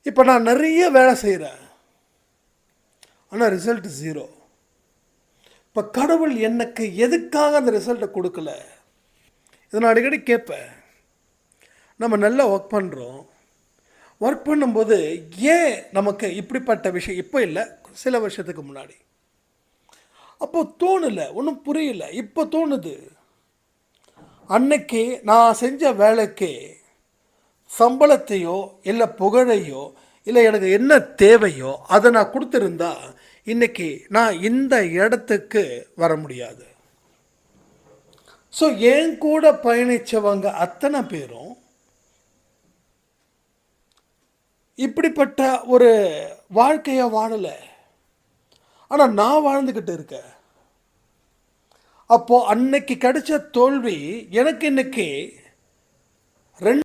இப்போ நான் நிறைய வேலை செய்கிறேன், ஆனால் ரிசல்ட் ஜீரோ. இப்போ கடவுள் எனக்கு எதுக்காக அந்த ரிசல்ட்டை கொடுக்கல? இதை நான் அடிக்கடி கேட்பேன். நம்ம நல்லா ஒர்க் பண்ணுறோம், ஒர்க் பண்ணும்போது ஏன் நமக்கு இப்படிப்பட்ட விஷயம் இப்போ இல்லை, சில வருஷத்துக்கு முன்னாடி அப்போ தோணலை, ஒன்றும் புரியல. இப்போ தோணுது, அன்னைக்கு நான் செஞ்ச வேலைக்கு சம்பளத்தையோ இல்லை புகழையோ இல்லை எனக்கு என்ன தேவையோ அதை நான் கொடுத்துருந்தா இன்னைக்கு நான் இந்த இடத்துக்கு வர முடியாது. ஸோ என் கூட பயணித்தவங்க அத்தனை பேரும் இப்படிப்பட்ட ஒரு வாழ்க்கையை வாழலை, ஆனால் நான் வாழ்ந்துக்கிட்டு இருக்கேன். அப்போது அன்னைக்கு கிடைச்ச தோல்வி எனக்கு இன்னைக்கு 2